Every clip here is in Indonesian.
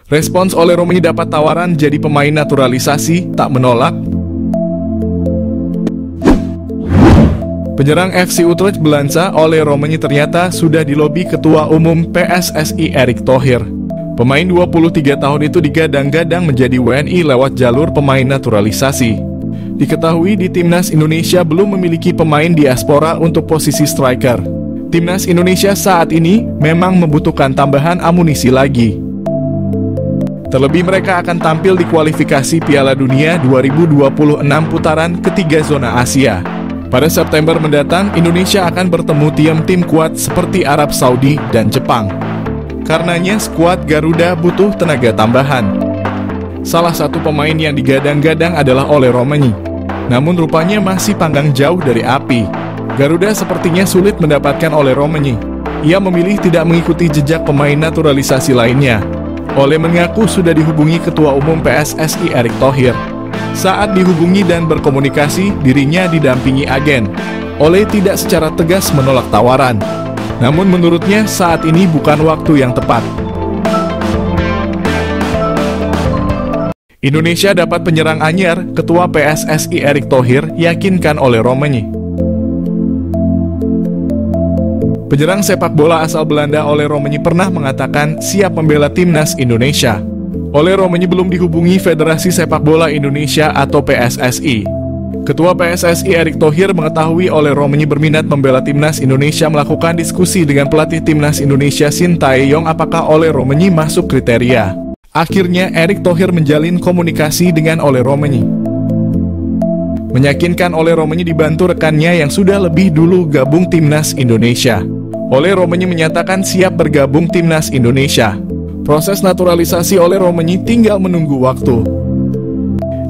Respons Ole Romagnoli dapat tawaran jadi pemain naturalisasi, tak menolak. Penyerang FC Utrecht Belanda Ole Romagnoli ternyata sudah dilobi Ketua Umum PSSI Erick Thohir. Pemain 23 tahun itu digadang-gadang menjadi WNI lewat jalur pemain naturalisasi. Diketahui di Timnas Indonesia belum memiliki pemain diaspora untuk posisi striker. Timnas Indonesia saat ini memang membutuhkan tambahan amunisi lagi. Terlebih mereka akan tampil di kualifikasi Piala Dunia 2026 putaran ketiga zona Asia. Pada September mendatang, Indonesia akan bertemu tim-tim kuat seperti Arab Saudi dan Jepang. Karenanya skuad Garuda butuh tenaga tambahan. Salah satu pemain yang digadang-gadang adalah Ole Romagnoli. Namun rupanya masih panggang jauh dari api. Garuda sepertinya sulit mendapatkan Ole Romagnoli. Ia memilih tidak mengikuti jejak pemain naturalisasi lainnya. Ole mengaku sudah dihubungi Ketua Umum PSSI Erick Thohir. Saat dihubungi dan berkomunikasi, dirinya didampingi agen. Ole tidak secara tegas menolak tawaran. Namun menurutnya saat ini bukan waktu yang tepat. Indonesia dapat penyerang anyar, Ketua PSSI Erick Thohir yakinkan Ole Romagnoli. Penyerang sepak bola asal Belanda Ole Romagnoli pernah mengatakan siap membela timnas Indonesia. Ole Romagnoli belum dihubungi Federasi Sepak Bola Indonesia atau PSSI. Ketua PSSI Erick Thohir mengetahui Ole Romagnoli berminat membela timnas Indonesia melakukan diskusi dengan pelatih timnas Indonesia Sintayong apakah Ole Romagnoli masuk kriteria. Akhirnya Erick Thohir menjalin komunikasi dengan Ole Romagnoli. Meyakinkan Ole Romagnoli dibantu rekannya yang sudah lebih dulu gabung timnas Indonesia. Ole Romagnoli menyatakan siap bergabung timnas Indonesia. Proses naturalisasi Ole Romagnoli tinggal menunggu waktu.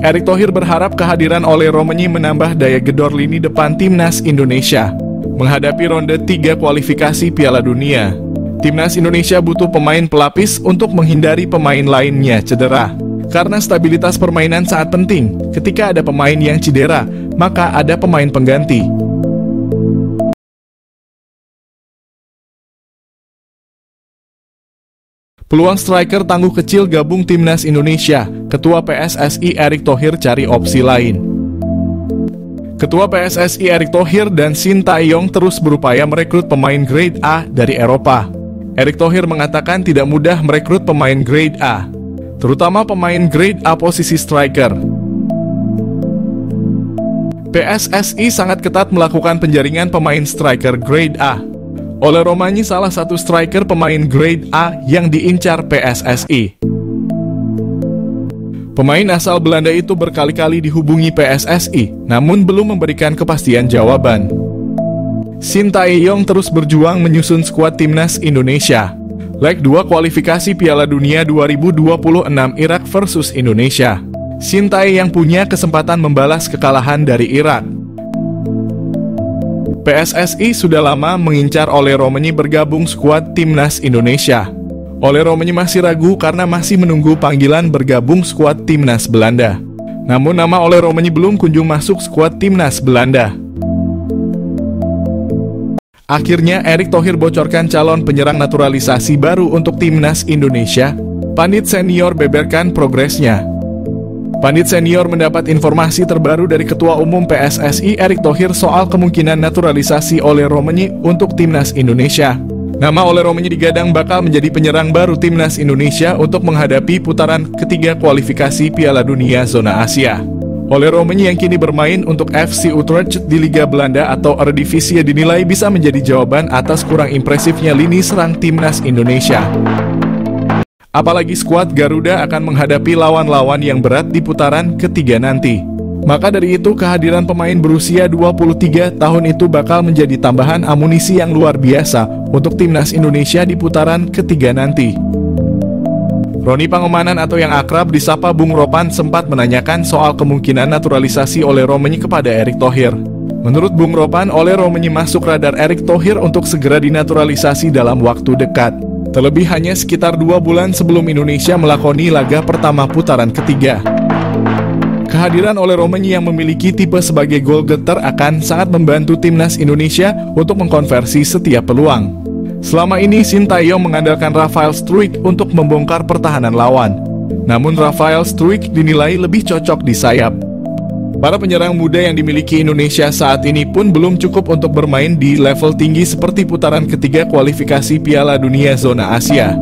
Erick Thohir berharap kehadiran Ole Romagnoli menambah daya gedor lini depan timnas Indonesia menghadapi ronde 3 kualifikasi Piala Dunia. Timnas Indonesia butuh pemain pelapis untuk menghindari pemain lainnya cedera. Karena stabilitas permainan sangat penting, ketika ada pemain yang cedera, maka ada pemain pengganti. Peluang striker tangguh kecil gabung timnas Indonesia, Ketua PSSI Erick Thohir cari opsi lain. Ketua PSSI Erick Thohir dan Sintayong terus berupaya merekrut pemain grade A dari Eropa. Erick Thohir mengatakan tidak mudah merekrut pemain grade A, terutama pemain grade A posisi striker. PSSI sangat ketat melakukan penjaringan pemain striker grade A. Ole Romagnoli salah satu striker pemain grade A yang diincar PSSI. Pemain asal Belanda itu berkali-kali dihubungi PSSI, namun belum memberikan kepastian jawaban. Sintayong terus berjuang menyusun skuad timnas Indonesia. Leg 2 kualifikasi Piala Dunia 2026 Irak versus Indonesia. Sintayong punya kesempatan membalas kekalahan dari Irak. PSSI sudah lama mengincar Ole Romagnoli bergabung skuad timnas Indonesia. Ole Romagnoli masih ragu karena masih menunggu panggilan bergabung skuad timnas Belanda. Namun nama Ole Romagnoli belum kunjung masuk skuad timnas Belanda. Akhirnya Erick Thohir bocorkan calon penyerang naturalisasi baru untuk timnas Indonesia. Pandit senior beberkan progresnya. Pandit senior mendapat informasi terbaru dari Ketua Umum PSSI Erick Thohir soal kemungkinan naturalisasi Ole Romagnoli untuk timnas Indonesia. Nama Ole Romagnoli digadang bakal menjadi penyerang baru timnas Indonesia untuk menghadapi putaran ketiga kualifikasi Piala Dunia zona Asia. Ole Romagnoli yang kini bermain untuk FC Utrecht di Liga Belanda atau Eredivisie dinilai bisa menjadi jawaban atas kurang impresifnya lini serang timnas Indonesia. Apalagi skuad Garuda akan menghadapi lawan-lawan yang berat di putaran ketiga nanti. Maka dari itu kehadiran pemain berusia 23 tahun itu bakal menjadi tambahan amunisi yang luar biasa untuk timnas Indonesia di putaran ketiga nanti. Roni Pangomanan atau yang akrab disapa Bung Ropan sempat menanyakan soal kemungkinan naturalisasi Ole Romagnoli kepada Erick Thohir. Menurut Bung Ropan, Ole Romagnoli masuk radar Erick Thohir untuk segera dinaturalisasi dalam waktu dekat. Terlebih hanya sekitar 2 bulan sebelum Indonesia melakoni laga pertama putaran ketiga. Kehadiran Ole Romagnoli yang memiliki tipe sebagai goal getter akan sangat membantu timnas Indonesia untuk mengkonversi setiap peluang. Selama ini Sintayong mengandalkan Rafael Struijk untuk membongkar pertahanan lawan. Namun Rafael Struijk dinilai lebih cocok di sayap. Para penyerang muda yang dimiliki Indonesia saat ini pun belum cukup untuk bermain di level tinggi seperti putaran ketiga kualifikasi Piala Dunia zona Asia.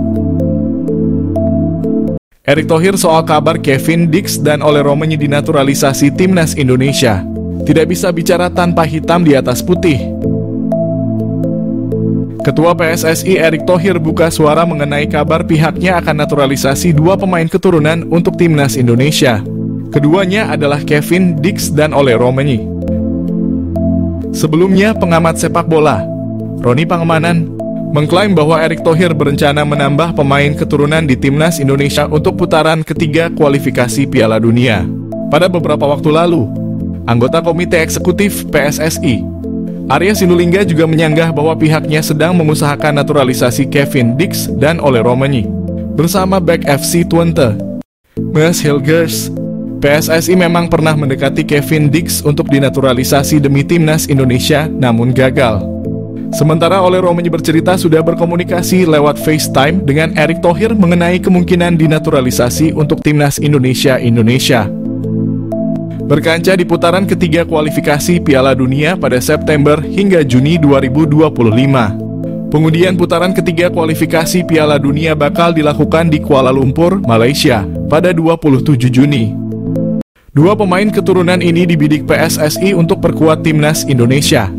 Erick Thohir soal kabar Kevin Dix dan Ole Romagnoli dinaturalisasi timnas Indonesia. Tidak bisa bicara tanpa hitam di atas putih. Ketua PSSI Erick Thohir buka suara mengenai kabar pihaknya akan naturalisasi dua pemain keturunan untuk timnas Indonesia. Keduanya adalah Kevin Dix dan Ole Romagnoli. Sebelumnya, pengamat sepak bola, Roni Pangemanan, mengklaim bahwa Erick Thohir berencana menambah pemain keturunan di timnas Indonesia untuk putaran ketiga kualifikasi Piala Dunia. Pada beberapa waktu lalu, anggota Komite Eksekutif PSSI, Arya Sinulinga juga menyanggah bahwa pihaknya sedang mengusahakan naturalisasi Kevin Dix dan Ole Romagnoli bersama bek FC Twente, Mas Hilgers. PSSI memang pernah mendekati Kevin Dix untuk dinaturalisasi demi timnas Indonesia, namun gagal. Sementara Ole Romagnoli bercerita sudah berkomunikasi lewat FaceTime dengan Erick Thohir mengenai kemungkinan dinaturalisasi untuk timnas Indonesia. Berkaca di putaran ketiga kualifikasi Piala Dunia pada September hingga Juni 2025. Pengundian putaran ketiga kualifikasi Piala Dunia bakal dilakukan di Kuala Lumpur, Malaysia, pada 27 Juni. Dua pemain keturunan ini dibidik PSSI untuk perkuat timnas Indonesia.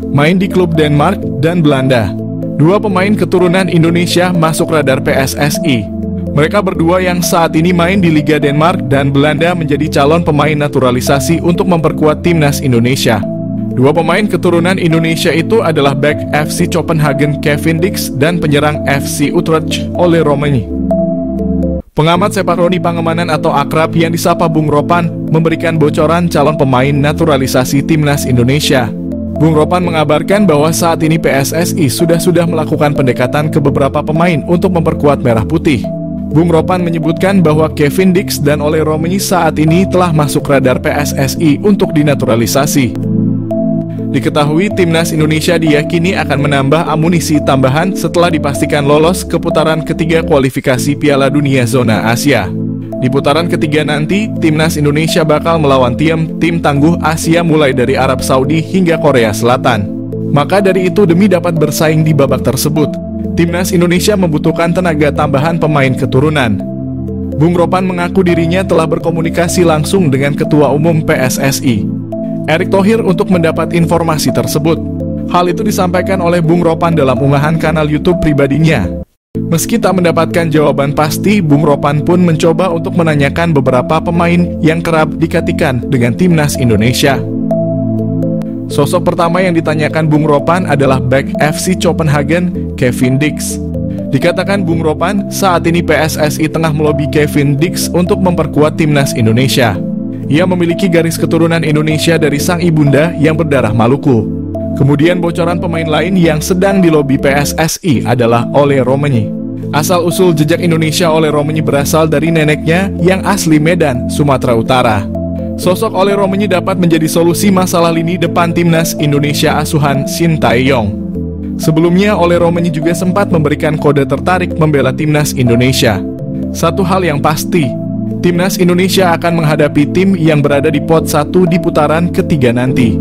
Main di klub Denmark dan Belanda. Dua pemain keturunan Indonesia masuk radar PSSI. Mereka berdua yang saat ini main di Liga Denmark dan Belanda menjadi calon pemain naturalisasi untuk memperkuat timnas Indonesia. Dua pemain keturunan Indonesia itu adalah bek FC Copenhagen Kevin Dix dan penyerang FC Utrecht Ole Romagnoli. Pengamat sepak Roni Pangemanan atau akrab yang disapa Bung Ropan memberikan bocoran calon pemain naturalisasi timnas Indonesia. Bung Ropan mengabarkan bahwa saat ini PSSI sudah melakukan pendekatan ke beberapa pemain untuk memperkuat Merah Putih. Bung Ropan menyebutkan bahwa Kevin Dix dan Ole Romagnoli saat ini telah masuk radar PSSI untuk dinaturalisasi. Diketahui timnas Indonesia diyakini akan menambah amunisi tambahan setelah dipastikan lolos ke putaran ketiga kualifikasi Piala Dunia zona Asia. Di putaran ketiga nanti, timnas Indonesia bakal melawan tim tangguh Asia mulai dari Arab Saudi hingga Korea Selatan. Maka dari itu demi dapat bersaing di babak tersebut, timnas Indonesia membutuhkan tenaga tambahan pemain keturunan. Bung Ropan mengaku dirinya telah berkomunikasi langsung dengan Ketua Umum PSSI, Erick Thohir untuk mendapat informasi tersebut. Hal itu disampaikan oleh Bung Ropan dalam unggahan kanal YouTube pribadinya. Meski tak mendapatkan jawaban pasti, Bung Ropan pun mencoba untuk menanyakan beberapa pemain yang kerap dikatikan dengan timnas Indonesia. Sosok pertama yang ditanyakan Bung Ropan adalah bek FC Copenhagen, Kevin Dix. Dikatakan Bung Ropan, saat ini PSSI tengah melobi Kevin Dix untuk memperkuat timnas Indonesia. Ia memiliki garis keturunan Indonesia dari sang ibunda yang berdarah Maluku. Kemudian bocoran pemain lain yang sedang dilobi PSSI adalah Ole Romagnoli. Asal-usul jejak Indonesia Ole Romagnoli berasal dari neneknya yang asli Medan, Sumatera Utara. Sosok Ole Romagnoli dapat menjadi solusi masalah lini depan timnas Indonesia asuhan Sintayong. Sebelumnya Ole Romagnoli juga sempat memberikan kode tertarik membela timnas Indonesia. Satu hal yang pasti, timnas Indonesia akan menghadapi tim yang berada di pot 1 di putaran ketiga nanti.